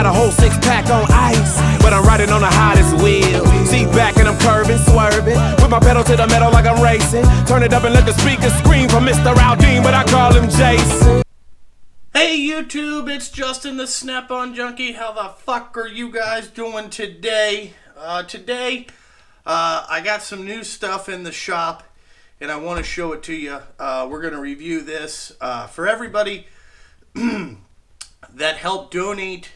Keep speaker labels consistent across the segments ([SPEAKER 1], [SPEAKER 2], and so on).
[SPEAKER 1] Got a whole 6-pack on ice, but I'm riding on the hottest wheel. Seat back and I'm curving, swerving, with my pedal to the metal like I'm racing. Turn it up and let the speakers scream for Mr. Aldine, but I call him Jason.
[SPEAKER 2] Hey YouTube, it's Justin the Snap-on Junkie. How the fuck are you guys doing today? I got some new stuff in the shop and I want to show it to you. We're going to review this for everybody that helped donate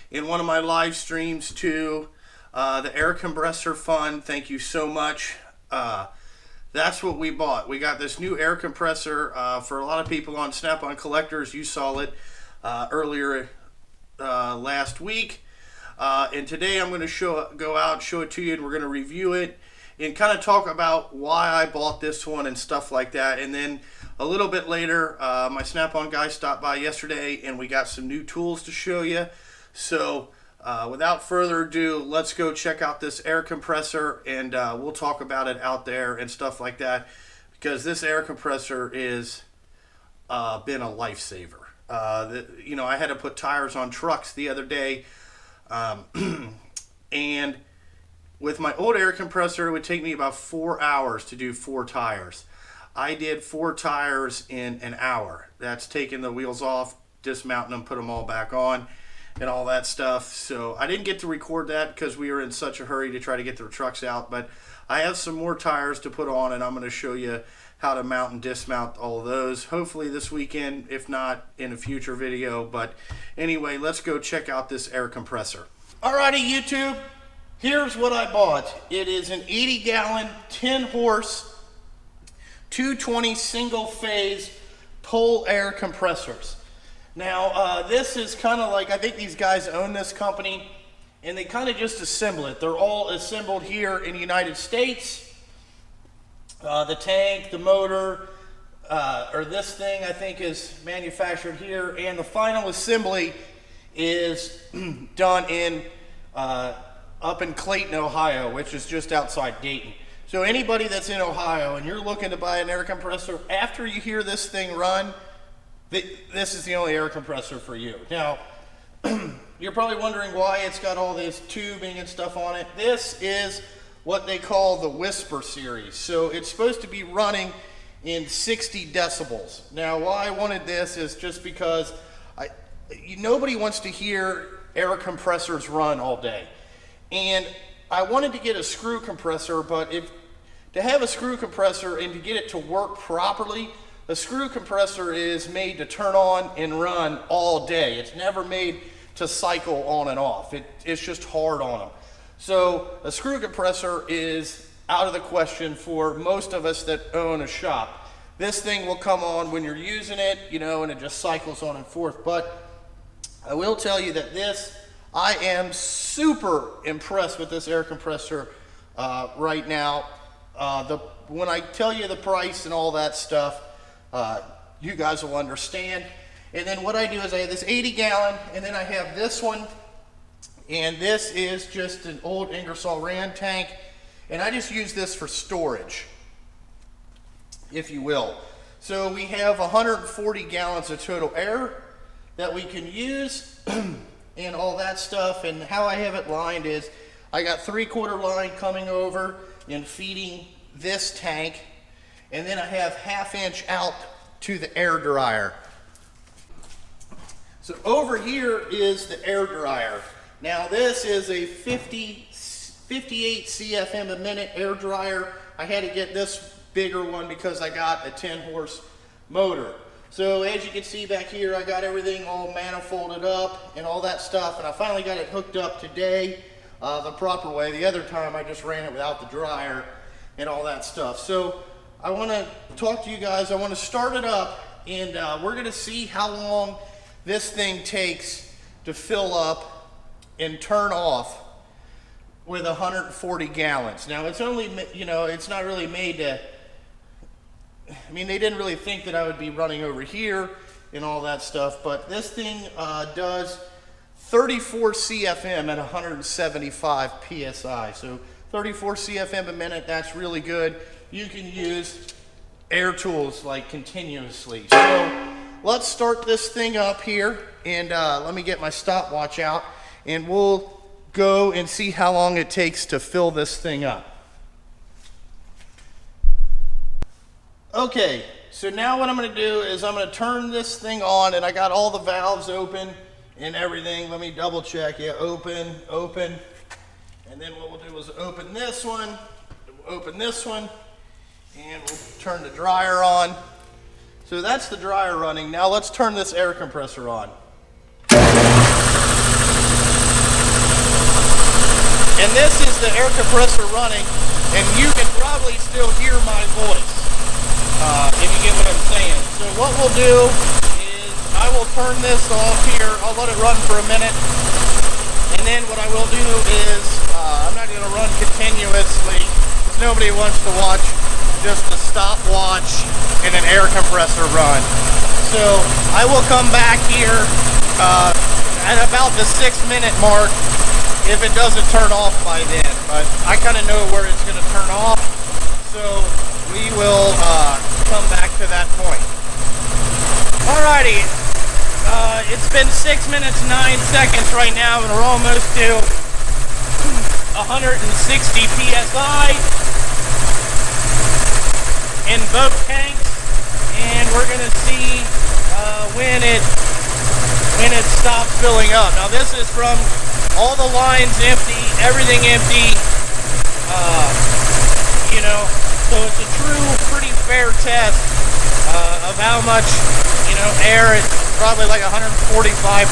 [SPEAKER 2] in one of my live streams to the Air Compressor Fund. Thank you so much. That's what we bought. We got this new air compressor for a lot of people on Snap-on Collectors. You saw it earlier last week. And today I'm going to go out and show it to you, and we're going to review it and kind of talk about why I bought this one and stuff like that. And then a little bit later, my Snap-on guy stopped by yesterday and we got some new tools to show you. So without further ado, let's go check out this air compressor, and we'll talk about it out there and stuff like that, because this air compressor is been a lifesaver. You know, I had to put tires on trucks the other day, and with my old air compressor, it would take me about 4 hours to do 4 tires. I did 4 tires in an hour. That's taking the wheels off, dismounting them, put them all back on, and all that stuff. So I didn't get to record that because we were in such a hurry to try to get the trucks out, but I have some more tires to put on, and I'm going to show you how to mount and dismount all of those, hopefully this weekend, if not in a future video. But anyway, let's go check out this air compressor. Alrighty YouTube, here's what I bought. It is an 80-gallon, 10-horse, 220 single-phase pole air compressors. Now, this is kind of like, I think these guys own this company, and they kind of just assemble it. They're all assembled here in the United States. The tank, the motor, or this thing, I think, is manufactured here, and the final assembly is done in up in Clayton, Ohio, which is just outside Dayton. So anybody that's in Ohio and you're looking to buy an air compressor, after you hear this thing run, this is the only air compressor for you. Now, you're probably wondering why it's got all this tubing and stuff on it. This is what they call the Whisper series. So it's supposed to be running in 60 decibels. Now, why I wanted this is just because nobody wants to hear air compressors run all day. And I wanted to get a screw compressor, but to have a screw compressor and to get it to work properly, a screw compressor is made to turn on and run all day. It's never made to cycle on and off. It's just hard on them. So a screw compressor is out of the question for most of us that own a shop. This thing will come on when you're using it, you know, and it just cycles on and forth. But I will tell you that I am super impressed with this air compressor right now. When I tell you the price and all that stuff, you guys will understand. And then what I do is I have this 80-gallon, and then I have this one, and this is just an old Ingersoll Rand tank, and I just use this for storage, if you will. So we have 140 gallons of total air that we can use and all that stuff. And how I have it lined is I got 3/4 line coming over and feeding this tank, and then I have 1/2 inch out to the air dryer. So over here is the air dryer. Now this is a 58 CFM a minute air dryer. I had to get this bigger one because I got a 10-horse motor. So as you can see back here, I got everything all manifolded up and all that stuff, and I finally got it hooked up today the proper way. The other time I just ran it without the dryer and all that stuff. So I want to talk to you guys. I want to start it up, and we're going to see how long this thing takes to fill up and turn off with 140 gallons. Now it's only, you know, it's not really made to, I mean, they didn't really think that I would be running over here and all that stuff, but this thing does 34 CFM at 175 PSI. So 34 CFM a minute, that's really good. You can use air tools like continuously. So let's start this thing up here, and let me get my stopwatch out, and we'll go and see how long it takes to fill this thing up. Okay, so now what I'm going to do is I'm going to turn this thing on, and I got all the valves open and everything. Let me double check. Yeah, open. And then what we'll do is open this one, and we'll turn the dryer on. So that's the dryer running. Now let's turn this air compressor on. And this is the air compressor running, and you can probably still hear my voice, if you get what I'm saying. So what we'll do is I will turn this off here. I'll let it run for a minute. And then what I will do is, I'm not going to run continuously, because nobody wants to watch just a stopwatch and an air compressor run. So I will come back here at about the 6-minute mark if it doesn't turn off by then. But I kind of know where it's going to turn off, so we will come back to that point. Alrighty, it's been 6 minutes 9 seconds right now, and we're almost to 160 psi in both tanks, and we're going to see when it stops filling up. Now this is from all the lines empty, everything empty, you know, so it's a true, pretty fair test of how much, you know, air. It's probably like 145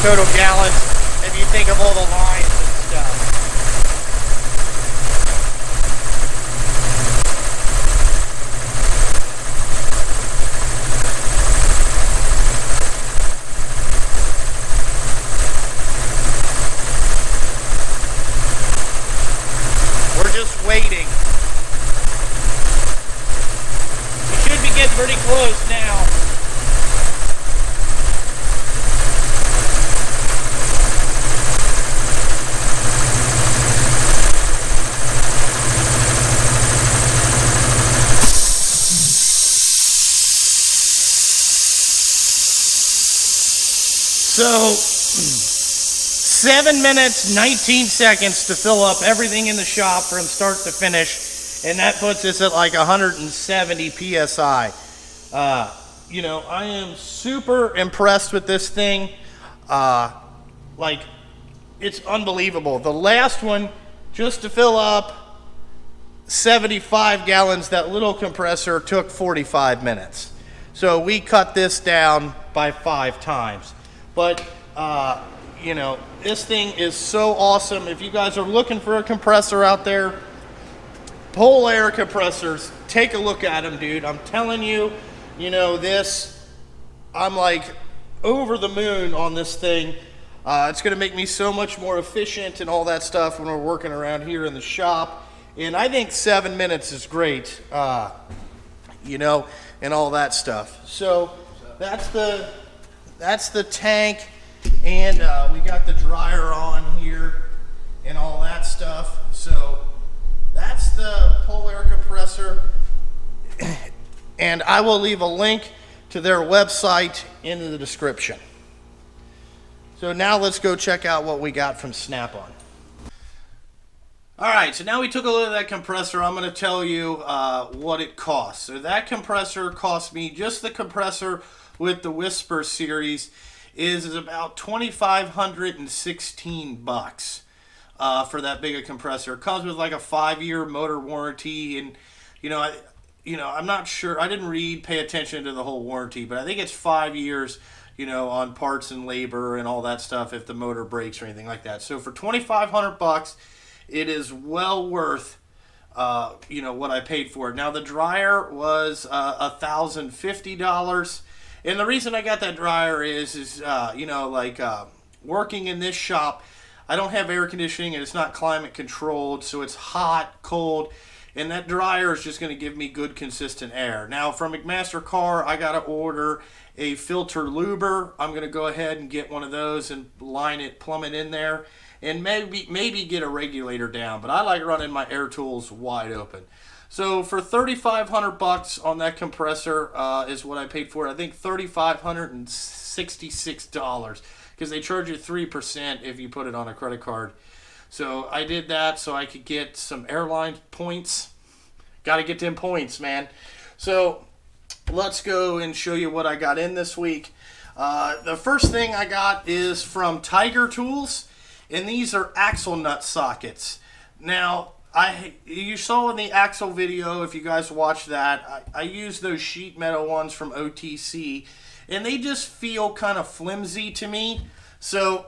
[SPEAKER 2] total gallons if you think of all the lines and stuff. We're just waiting. We should be getting pretty close now. So, 7 minutes, 19 seconds to fill up everything in the shop from start to finish, and that puts us at like 170 psi. You know, I am super impressed with this thing. Like, it's unbelievable. The last one, just to fill up 75 gallons, that little compressor took 45 minutes. So we cut this down by 5 times. But, you know, this thing is so awesome. If you guys are looking for a compressor out there, Pole Air compressors, take a look at them, dude. I'm telling you, you know, this, I'm like over the moon on this thing. It's going to make me so much more efficient and all that stuff when we're working around here in the shop. And I think 7 minutes is great, you know, and all that stuff. So that's the tank, and we got the dryer on here and all that stuff. So that's the Pole Air compressor, and I will leave a link to their website in the description. So now let's go check out what we got from Snap-on. Alright, so now we took a look at that compressor. I'm going to tell you what it costs. So that compressor cost me, just the compressor with the Whisper series, is about $2,516 for that big a compressor. It comes with like a 5-year motor warranty, and I'm not sure. I didn't pay attention to the whole warranty, but I think it's 5 years, you know, on parts and labor and all that stuff if the motor breaks or anything like that. So for $2,500, it is well worth, you know, what I paid for it. Now the dryer was $1,050. And the reason I got that dryer is you know, like working in this shop, I don't have air conditioning and it's not climate controlled, so it's hot, cold, and that dryer is just going to give me good, consistent air. Now from McMaster Car, I got to order a filter luber. I'm going to go ahead and get one of those and plumb it in there, and maybe get a regulator down, but I like running my air tools wide open. So for $3,500 on that compressor is what I paid for it. I think $3,566 because they charge you 3% if you put it on a credit card. So I did that so I could get some airline points. Got to get them points, man. So let's go and show you what I got in this week. The first thing I got is from Tiger Tools, and these are axle nut sockets. Now, you saw in the axle video, if you guys watched that, I used those sheet metal ones from OTC, and they just feel kind of flimsy to me. So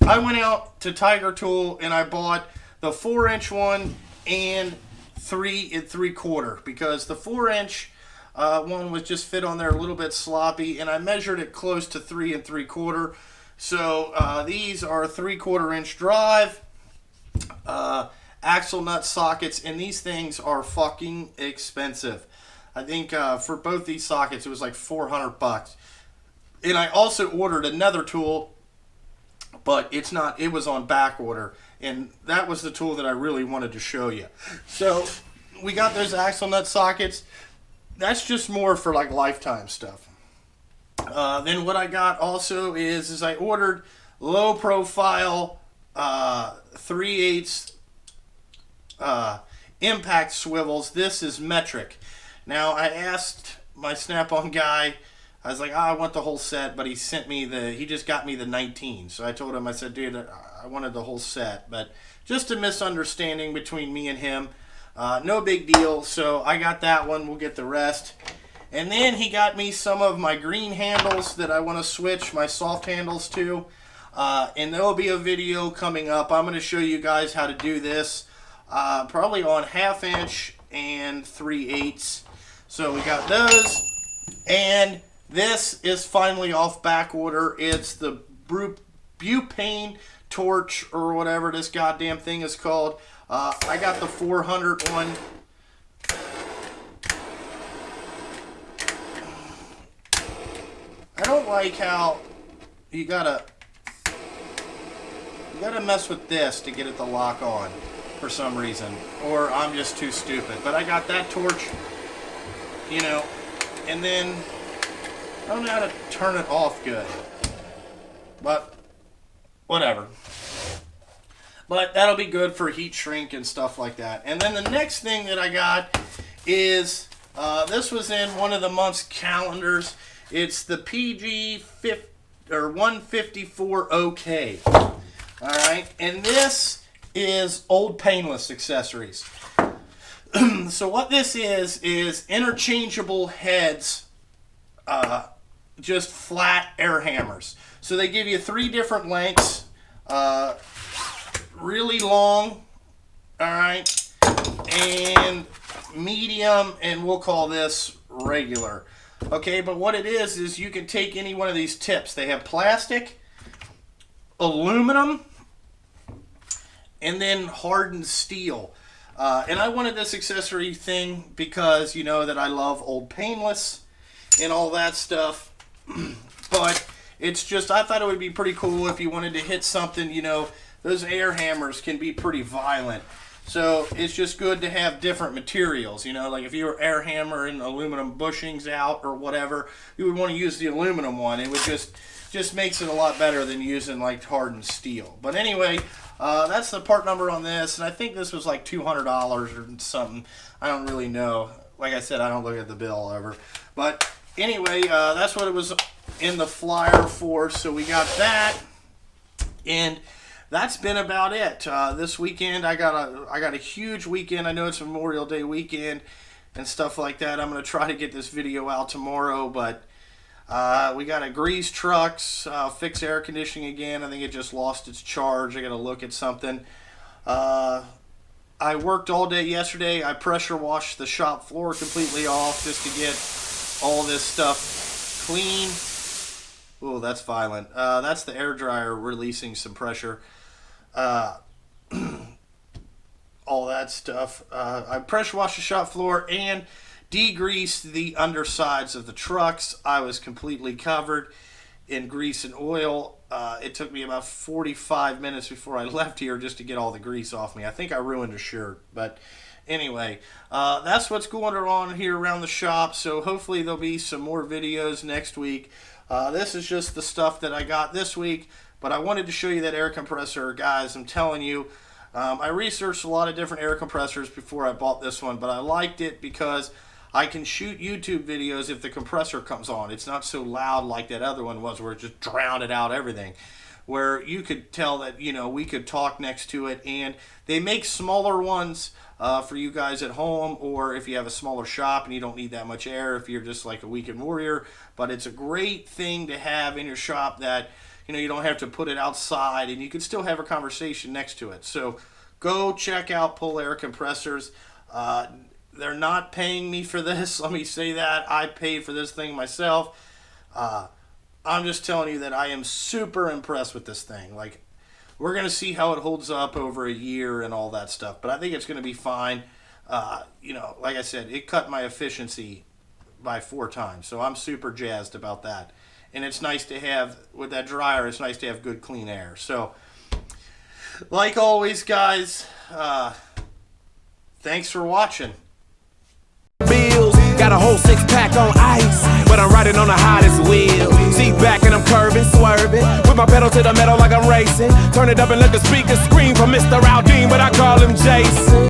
[SPEAKER 2] I went out to Tiger Tool and I bought the 4-inch one and 3 3/4 because the 4-inch one was just fit on there a little bit sloppy, and I measured it close to 3 3/4. So these are 3/4-inch drive axle nut sockets, and these things are fucking expensive. I think for both these sockets it was like $400. And I also ordered another tool, but it was on back order, and that was the tool that I really wanted to show you. So we got those axle nut sockets. That's just more for like lifetime stuff. Then what I got also is I ordered low profile 3/8 impact swivels. This is metric. Now I asked my Snap-on guy, I was like, I want the whole set, but he just got me the 19. So I told him, I said, dude, I wanted the whole set, but just a misunderstanding between me and him. No big deal. So I got that one. We'll get the rest. And then he got me some of my green handles that I want to switch my soft handles to. And there will be a video coming up. I'm going to show you guys how to do this. Probably on 1/2 inch and 3/8. So we got those. And this is finally off back order. It's the butane torch or whatever this goddamn thing is called. I got the 400 one. I don't like how you gotta mess with this to get it to lock on for some reason, or I'm just too stupid. But I got that torch, you know, and then I don't know how to turn it off good, but whatever. But that'll be good for heat shrink and stuff like that. And then the next thing that I got is, this was in one of the month's calendars. It's the PG 154 OK. Alright, and this is Old Painless accessories. So what this is interchangeable heads, just flat air hammers. So they give you 3 different lengths, really long, alright, and medium, and we'll call this regular. Okay, but what it is you can take any one of these tips. They have plastic, aluminum, and then hardened steel. And I wanted this accessory thing because you know that I love Old Painless and all that stuff. But it's just, I thought it would be pretty cool if you wanted to hit something, you know, those air hammers can be pretty violent. So it's just good to have different materials, you know, like if you were air hammering aluminum bushings out or whatever, you would want to use the aluminum one. It would just makes it a lot better than using like hardened steel. But anyway, that's the part number on this, and I think this was like $200 or something. I don't really know. Like I said, I don't look at the bill ever. But anyway, that's what it was in the flyer for. So we got that, and that's been about it. This weekend, I got a huge weekend. I know it's Memorial Day weekend and stuff like that. I'm going to try to get this video out tomorrow, but we got a grease trucks, fix air conditioning again. I think it just lost its charge. I got to look at something. I worked all day yesterday. I pressure washed the shop floor completely off just to get all this stuff clean. Oh, that's violent. That's the air dryer releasing some pressure. All that stuff. I pressure washed the shop floor and degreased the undersides of the trucks. I was completely covered in grease and oil. It took me about 45 minutes before I left here just to get all the grease off me. I think I ruined a shirt, but Anyway, that's what's going on here around the shop. So hopefully there'll be some more videos next week. This is just the stuff that I got this week, but I wanted to show you that air compressor, guys. I'm telling you, I researched a lot of different air compressors before I bought this one, but I liked it because I can shoot YouTube videos if the compressor comes on. It's not so loud like that other one was, where it just drowned out everything. Where you could tell that, you know, we could talk next to it. And they make smaller ones for you guys at home, or if you have a smaller shop and you don't need that much air, if you're just like a weekend warrior. But it's a great thing to have in your shop that, you know, you don't have to put it outside, and you can still have a conversation next to it. So go check out Pull Air Compressors. They're not paying me for this. Let me say that. I paid for this thing myself. I'm just telling you that I am super impressed with this thing. Like, we're going to see how it holds up over a year and all that stuff. But I think it's going to be fine. You know, like I said, it cut my efficiency by 4 times. So I'm super jazzed about that. And it's nice to have, with that dryer, it's nice to have good clean air. So, like always, guys, thanks for watching.
[SPEAKER 1] Bills, got a whole 6-pack on ice, but I'm riding on the hottest wheel. Seat back and I'm curving, swerving, with my pedal to the metal like I'm racing. Turn it up and let the speakers scream for Mr. Aldine, but I call him Jason.